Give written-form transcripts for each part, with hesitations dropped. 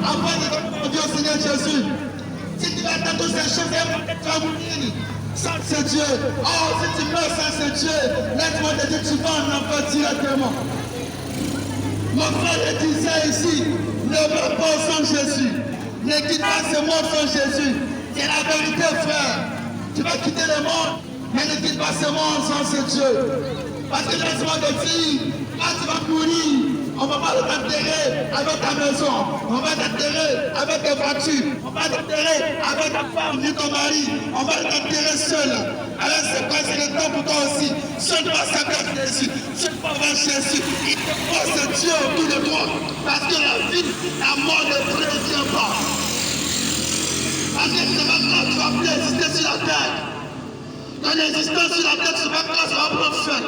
Avant de demander au Seigneur Jésus, si tu vas attendre toutes ces choses, tu vas mourir. Sans ce Dieu, oh, si tu meurs sans ce Dieu, laisse-moi te dire, tu vas en enfer directement. Mon frère le disait ici, ne meurs pas sans Jésus. Ne quitte pas ce monde sans Jésus. C'est la vérité, frère. Tu vas quitter le monde, mais ne quitte pas ce monde sans ce Dieu. Parce que laisse-moi te dire, quand tu vas mourir, on ne va pas t'enterrer avec ta maison, on va t'enterrer avec tes voitures, on va t'enterrer avec ta femme ni ton mari, on va t'enterrer seul. Alors c'est quoi, c'est le temps pour toi aussi. Seul doit servir Jésus, seul doit voir Jésus. Il te faut ce Dieu autour de toi. Parce que la vie, la mort ne prévient pas. Parce que c'est maintenant que tu vas plus exister sur la terre. Ton existence sur la terre, c'est maintenant que ça va prendre fin.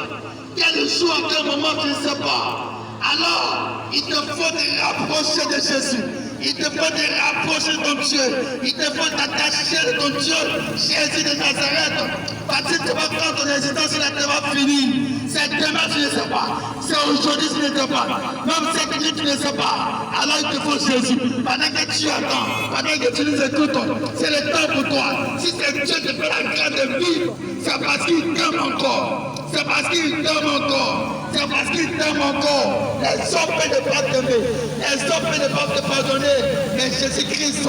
Quel jour, à quel moment, tu ne sais pas. Alors, il te faut te rapprocher de Jésus. Il te faut te rapprocher de ton Dieu. Il te faut t'attacher de ton Dieu, Jésus de Nazareth. Parce que tu vas prendre ton existence sur la terre va finir. C'est demain, tu ne sais pas. C'est aujourd'hui, tu ne sais pas. Même cette nuit, tu ne sais pas. Alors, il te faut Jésus. Pendant que tu attends, pendant que tu nous écoutes, c'est le temps pour toi. Si c'est Dieu qui te fait la grâce de vivre, c'est parce qu'il t'aime encore. C'est parce qu'il t'aime encore. C'est parce qu'il t'aime encore. Les hommes peuvent ne pas t'aimer. Les hommes peuvent ne pas te pardonner. Mais Jésus-Christ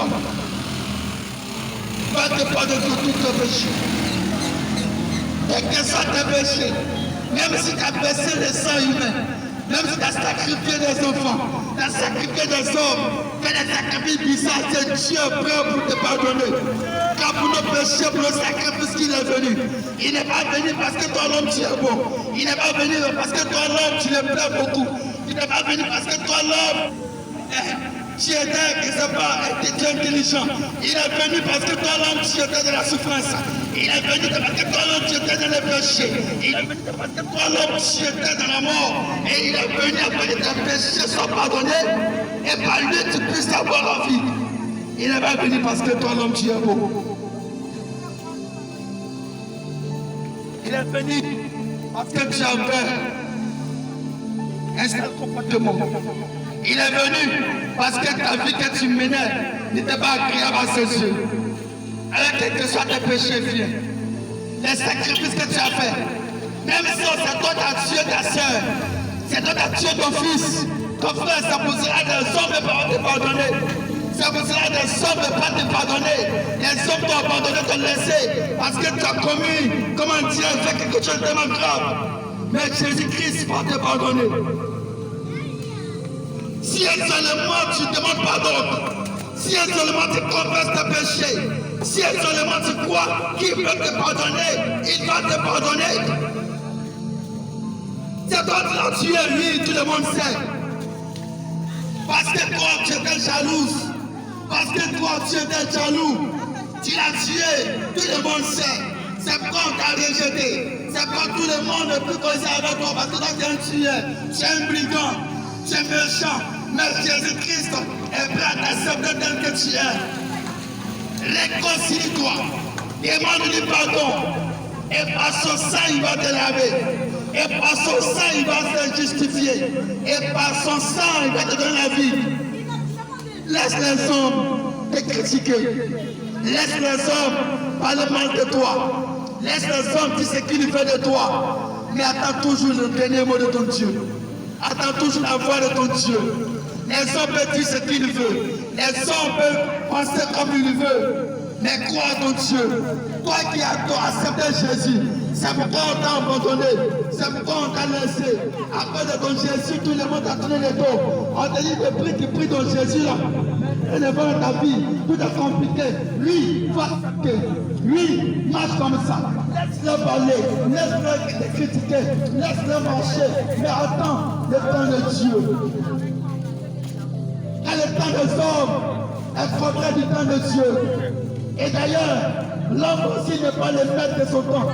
va te pardonner tous tes péchés. Et quels sont tes péchés? Même si tu as baissé le sang humain, même si tu as sacrifié des enfants, tu as sacrifié des hommes, fait des sacrifices bizarres, c'est Dieu prêt pour te pardonner. Car pour nos péchés, pour le sacrifice qu'il est venu, il n'est pas venu parce que toi l'homme tu es bon. Il n'est pas venu parce que toi l'homme tu le plais beaucoup. Il n'est pas venu parce que toi l'homme tu étais, je ne sais pas, tu es intelligent. Il est venu parce que toi l'homme tu étais dans la souffrance. Il est venu parce que toi l'homme tu étais dans les péchés. Il est venu parce que toi l'homme tu étais dans la mort. Et il est venu afin que tes péchés soient pardonnés. Et par lui tu puisses avoir la vie. Il n'est pas venu parce que toi l'homme tu es beau. Il est venu parce que tu avais un certain comportement. Il est venu parce que ta vie que tu menais n'était pas agréable à ses yeux. Alors quel que soit tes péchés, viens. Les sacrifices que tu as faits, même si c'est toi qui as tué ta soeur, c'est toi qui as tué ton fils, ton frère, ça vous sera des hommes ne pas te pardonner. Ça vous sera des hommes ne pas te pardonner. Les hommes t'ont abandonné, t'ont laissé parce que tu as commis, comment dire, fait quelque chose de tellement grave. Mais Jésus-Christ va te pardonner. Si seulement tu demandes pardon, si seulement tu confesses tes péchés, si seulement tu crois qu'il peut te pardonner, il va te pardonner. C'est toi qui l'as tué, lui, tout le monde sait. Parce que toi, tu étais jalouse. Parce que toi, tu étais jaloux. Tu l'as tué, tout le monde sait. C'est pourquoi on t'a rejeté. C'est pourquoi tout le monde ne peut causer avec toi. Parce que toi, tu es un tueur, tu es un brigand, tu es méchant. Mais Jésus-Christ est prêt à t'accepter tel que tu es. Réconcilie-toi. Demande-lui pardon. Et par son sang, il va te laver. Et par son sang, il va te justifier. Et par son sang, il va te donner la vie. Laisse les hommes te critiquer. Laisse les hommes parler mal de toi. Laisse les hommes dire ce qu'ils veulent de toi. Mais attends toujours le dernier mot de ton Dieu. Attends toujours la voix de ton Dieu. Les hommes peuvent dire ce qu'ils veulent. Les hommes peuvent penser comme ils veulent. Mais crois en ton Dieu. Toi qui as accepté Jésus, c'est pourquoi on t'a abandonné. C'est pourquoi on t'a laissé. Après de ton Jésus, tout le monde t'a tourné le dos. On t'a dit de prier, tu pries ton Jésus là. Et ne va dans ta vie, tout est compliqué. Lui, va accepter. Lui, marche comme ça. Laisse-le parler. Laisse-le critiquer. Laisse-le marcher. Mais attends le temps de Dieu. Quand le temps des hommes, il faudrait du temps de Dieu. Et d'ailleurs, l'homme aussi n'est pas le maître de son temps.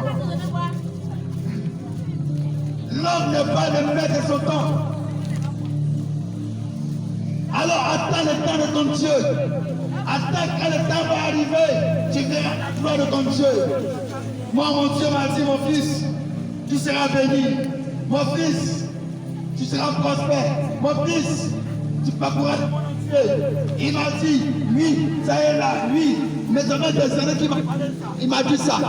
L'homme n'est pas le maître de son temps. Alors attends le temps de ton Dieu. Attends quand le temps va arriver, tu verras la gloire de ton Dieu. Moi, mon Dieu m'a dit, mon fils, tu seras béni. Mon fils, tu seras prospère. Mon fils, tu parcourras le monde entier. Il m'a dit, oui, ça est là, oui. Mais ça fait des années qu'il m'a parlé ça. Il m'a dit ça.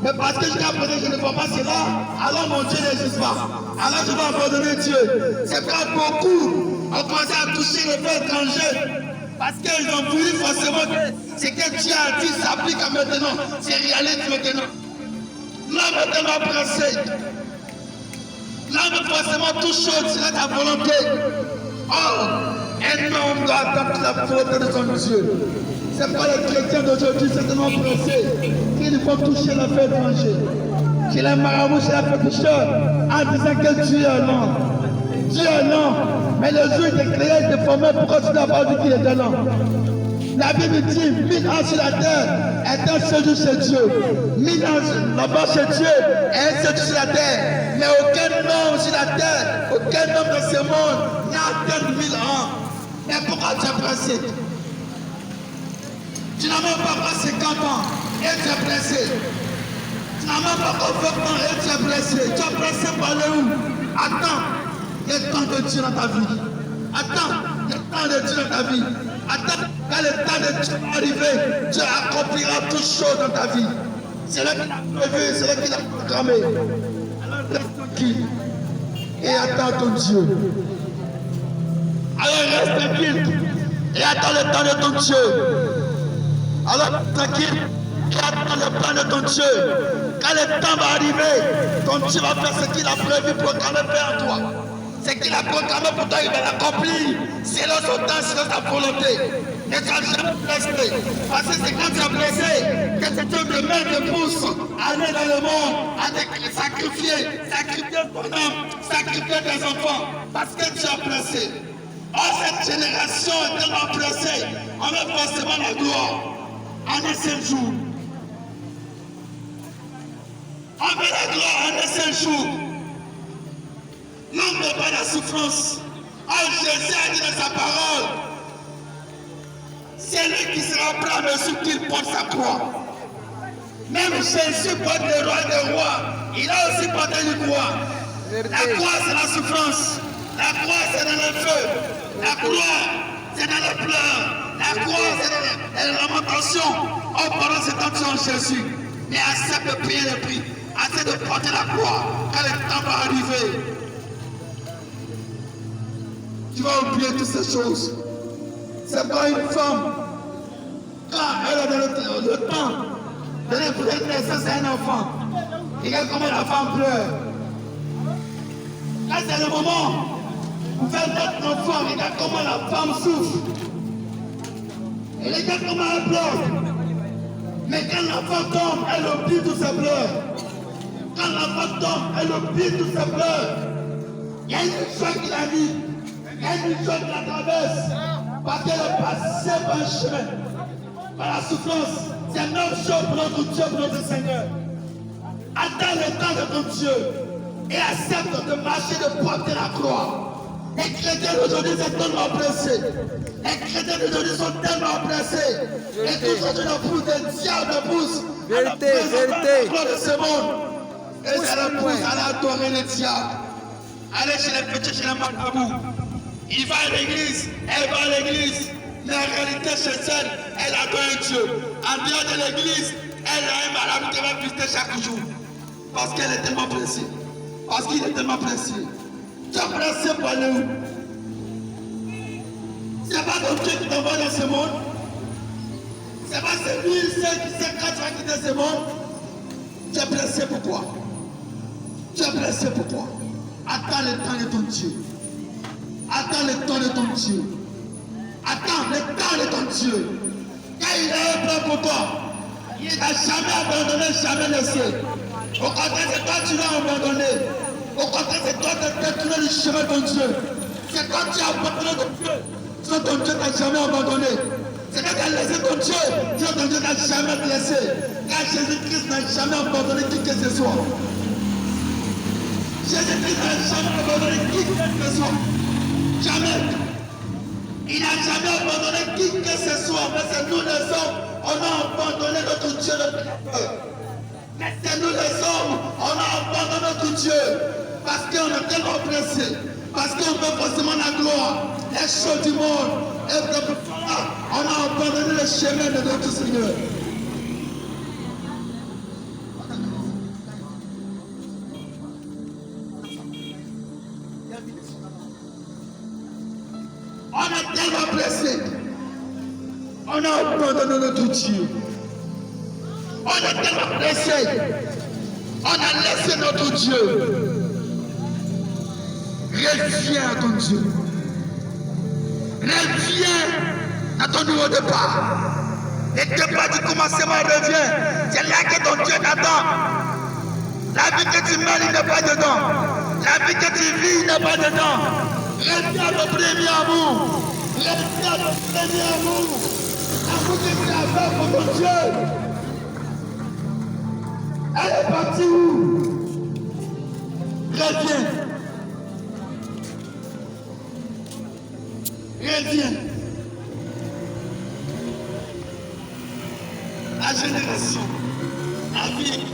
Mais parce que jusqu'à présent, je ne vois pas cela, alors mon Dieu n'existe pas. Alors je vais abandonner Dieu. C'est pas beaucoup. On commence à toucher les faits étrangers. Parce qu'ils ont voulu forcément que ce que Dieu a dit s'applique à maintenant. C'est réalité maintenant. L'homme est tellement pressé. L'homme est forcément tout chaud, c'est ta volonté. Oh, un homme doit attendre la volonté de son Dieu. C'est pas les chrétiens d'aujourd'hui, c'est tellement pressé qu'il faut toucher la fête étrangère. Chez les marabouts, chez les féticheurs, en disant que Dieu est l'homme. Dieu est l'homme. Mais le jour il est créé, il est formé, pourquoi tu n'as pas dit qu'il était l'homme? La Bible dit, 1000 ans sur la terre est un seul jour chez Dieu. 1000 ans là-bas chez Dieu est un seul jour sur la terre. Mais aucun homme sur la terre, aucun homme dans ce monde n'a atteint 1000 ans. Mais pourquoi tu es pressé? Tu n'as même pas 50 ans et tu es pressé. Tu n'as même pas 20 ans et tu es pressé. Tu es pressé par le où? Attends, il y a le temps de Dieu dans ta vie. Attends, il y a le temps de Dieu dans ta vie. Attends, quand le temps de Dieu va arriver, Dieu accomplira toutes choses dans ta vie. C'est là qu'il a prévu, c'est là qu'il a programmé. Alors reste tranquille et attends ton Dieu. Alors reste tranquille et attends le temps de ton Dieu. Alors tranquille et attends le plan de ton Dieu. Quand le temps va arriver, ton Dieu va faire ce qu'il a prévu pour faire en toi. Ce qu'il a programmé pour toi, il va l'accomplir. C'est là son temps, c'est sa volonté. Ne sois jamais blessé. Parce que c'est quand tu es blessé que c'est Dieu de main te pousse à aller dans le monde, à te sacrifier ton âme, sacrifier tes enfants. Parce que tu es blessé. Or, cette génération est tellement blessée, on met forcément la gloire en un seul jour. On met la gloire en un seul jour. L'homme n'est pas la souffrance. Oh, Jésus a dit dans sa parole, c'est lui qui sera prêt à mesure qu'il porte sa croix. Même Jésus porte le roi des rois. Il a aussi porté une croix. La croix, c'est la souffrance. La croix, c'est dans le feu. La croix, c'est dans les pleurs. La croix, c'est dans la lamentation. Oh, pendant ce temps, tu es en Jésus. Mais accepte de payer le prix. Accepte de porter la croix. Quand le temps va arriver, tu vas oublier toutes ces choses. C'est pas une femme. Quand elle a donné le temps de naissance à un enfant, regarde comment la femme pleure. Là, c'est le moment où faire notre enfant, regarde comment la femme souffre. Et regarde comment elle pleure. Mais quand l'enfant tombe, elle oublie tous ses pleurs. Quand l'enfant tombe, elle oublie tous ses pleurs. Il y a une joie qui la vie. Il y a une joie qui la traverse. Parce qu'elle est passée par un chemin. Par la souffrance. C'est un autre chose pour notre Dieu, pour notre Seigneur. Attends le temps de ton Dieu. Et accepte de marcher, de porter la croix. Les chrétiens d'aujourd'hui sont tellement blessés. Les chrétiens d'aujourd'hui sont tellement blessés. Et tous aujourd'hui nous poussent des diables nous poussent. Vérité, vérité. La gloire de ce monde. Et ça le pousse à adorer les diables. Allez chez les petits, chez les marabouts. Il va à l'église, elle va à l'église. Mais en réalité, chez elle, elle adore Dieu. En dehors de l'église, elle a un marabout qui va visiter chaque jour. Parce qu'elle est tellement blessée. Parce qu'il est tellement blessé. Tu es blessé par nous. C'est pas ton Dieu qui t'envoie dans ce monde. C'est pas celui qui sait quand tu vas quitter ce monde. Tu es blessé pourquoi? Tu es blessé pourquoi? Attends le temps de ton Dieu. Attends le temps de ton Dieu. Attends le temps de ton Dieu. Quand il a un plan pour toi, il ne t'a jamais abandonné, jamais laissé. Au contraire, c'est toi qui l'as abandonné. Au contraire, c'est toi qui as détourné le chemin de ton Dieu. C'est toi qui as abandonné ton Dieu. Sinon ton Dieu ne t'a jamais abandonné. C'est toi qui as laissé ton Dieu. Sinon ton Dieu ne t'a jamais laissé. Car Jésus-Christ n'a jamais abandonné qui que ce soit. Jésus-Christ n'a jamais abandonné qui que ce soit. Jamais. Il n'a jamais abandonné qui que ce soit. Mais c'est nous les hommes, on a abandonné notre Dieu le Créateur. Mais c'est nous les hommes, on a abandonné notre Dieu. Parce qu'on est tellement pressés. Parce qu'on veut forcément la gloire, les choses du monde. Et depuis là, on a abandonné le chemin de notre Seigneur. On est tellement blessé. On a abandonné notre Dieu. On est tellement blessé. On a laissé notre Dieu. Reviens à ton Dieu. Reviens à ton nouveau départ. Et départ du commencement revient. C'est là que ton Dieu t'attend. La vie que tu mènes, il n'est pas dedans. La vie que tu vis, il n'est pas dedans. Reviens à ton premier amour. Reviens à ton premier amour. L'amour que tu as fait pour ton Dieu. Elle est partie où? Reviens. Reviens. La génération, la vie.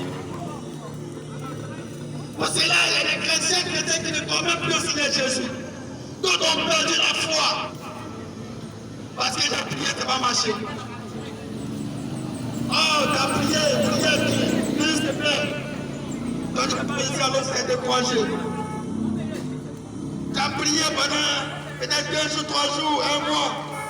Pour cela, il y a des chrétiens qui ne croient même plus au Seigneur Jésus. D'autres ont perdu la foi. Parce que la prière ne va pas marcher. Oh, ta prière, plus de plaît. Donc tu peux ici alors c'est découragé. Tu as prié pendant peut-être 2 jours, 3 jours, 1 mois.